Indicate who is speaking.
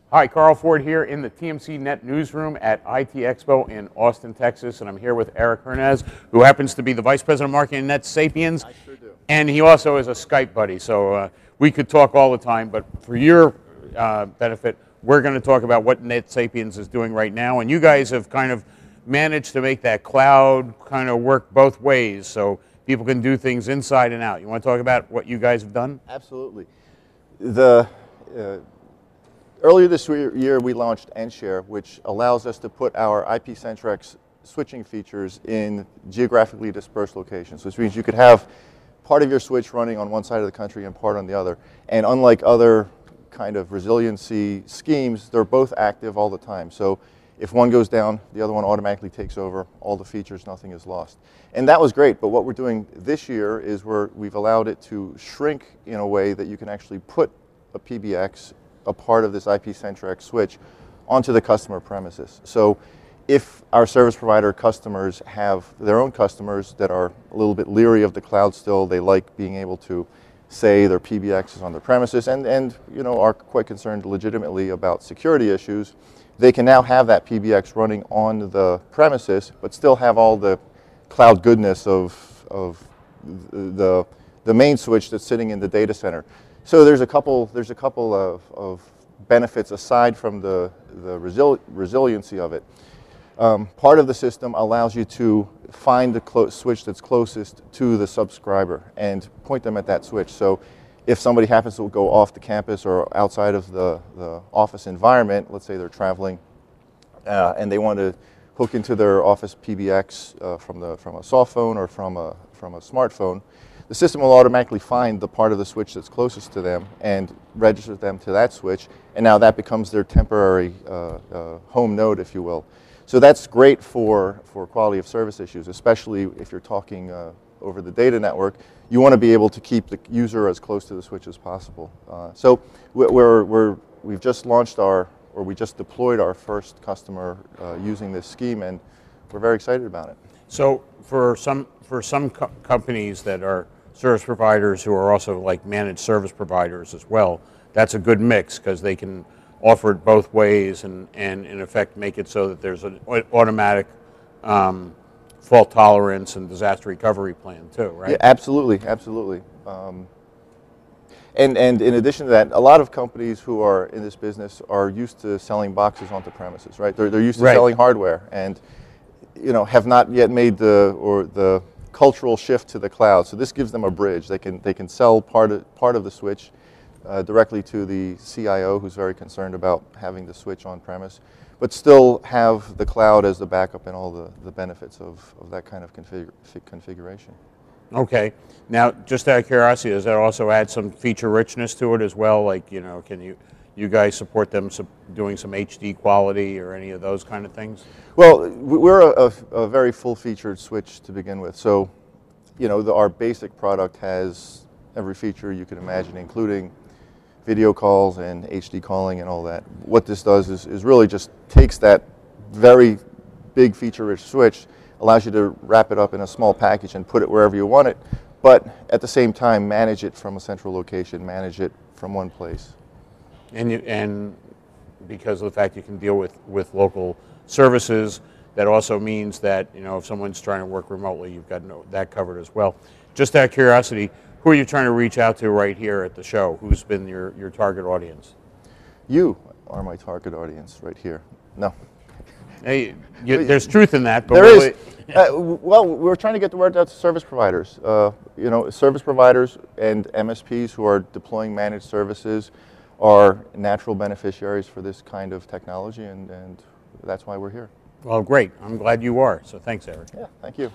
Speaker 1: Hi, Carl Ford here in the TMC Net newsroom at IT Expo in Austin, Texas, and I'm here with Eric Hernaez, who happens to be the Vice President of Marketing at NetSapiens.
Speaker 2: I sure do.
Speaker 1: And he also is a Skype buddy, so we could talk all the time, but for your benefit, we're going to talk about what NetSapiens is doing right now, and you guys have kind of managed to make that cloud kind of work both ways, so people can do things inside and out. You want to talk about what you guys have done?
Speaker 2: Absolutely. Earlier this year, we launched nShare, which allows us to put our IP-centric switching features in geographically dispersed locations, which means you could have part of your switch running on one side of the country and part on the other. And unlike other kind of resiliency schemes, they're both active all the time. So if one goes down, the other one automatically takes over, all the features, nothing is lost. And that was great, but what we're doing this year is we've allowed it to shrink in a way that you can actually put a PBX, a part of this IP-centric switch, onto the customer premises. So if our service provider customers have their own customers that are a little bit leery of the cloud still, they like being able to say their PBX is on their premises and you know, are quite concerned legitimately about security issues, they can now have that PBX running on the premises, but still have all the cloud goodness of the main switch that's sitting in the data center. So there's a couple of benefits aside from the resiliency of it. Part of the system allows you to find the switch that's closest to the subscriber and point them at that switch. So if somebody happens to go off the campus or outside of the office environment, let's say they're traveling and they want to hook into their office PBX from a soft phone or from a smartphone, the system will automatically find the part of the switch that's closest to them and register them to that switch, and now that becomes their temporary home node, if you will. So that's great for quality of service issues, especially if you're talking over the data network. You want to be able to keep the user as close to the switch as possible. So we've just launched we just deployed our first customer using this scheme, and we're very excited about it.
Speaker 1: So for some companies that are service providers who are also like managed service providers as well, that's a good mix because they can offer it both ways and in effect make it so that there's an automatic fault tolerance and disaster recovery plan too, right?
Speaker 2: Yeah, absolutely, absolutely. And in addition to that, a lot of companies who are in this business are used to selling boxes onto premises, right? They're used to selling hardware and you know have not yet made the cultural shift to the cloud. So this gives them a bridge. They can sell part of the switch directly to the CIO, who's very concerned about having the switch on premise, but still have the cloud as the backup and all the benefits of that kind of configuration.
Speaker 1: Okay. Now, just out of curiosity, does that also add some feature richness to it as well? Like, you know, can you guys support them doing some HD quality or any of those kind of things?
Speaker 2: Well, we're a very full-featured switch to begin with. So, you know, our basic product has every feature you can imagine, including video calls and HD calling and all that. What this does is really just takes that very big feature-rich switch, allows you to wrap it up in a small package and put it wherever you want it, but at the same time manage it from a central location, manage it from one place.
Speaker 1: And because of the fact you can deal with local services, that also means that, you know, if someone's trying to work remotely, you've got that covered as well. Just out of curiosity, who are you trying to reach out to right here at the show? Who's been your target audience? You
Speaker 2: are my target audience right here. No.
Speaker 1: Hey, there's truth in that. But
Speaker 2: there is. Well, we're trying to get the word out to service providers. You know, service providers and MSPs who are deploying managed services are natural beneficiaries for this kind of technology, and that's why we're here.
Speaker 1: Well, great. I'm glad you are. So thanks, Eric.
Speaker 2: Yeah, thank you.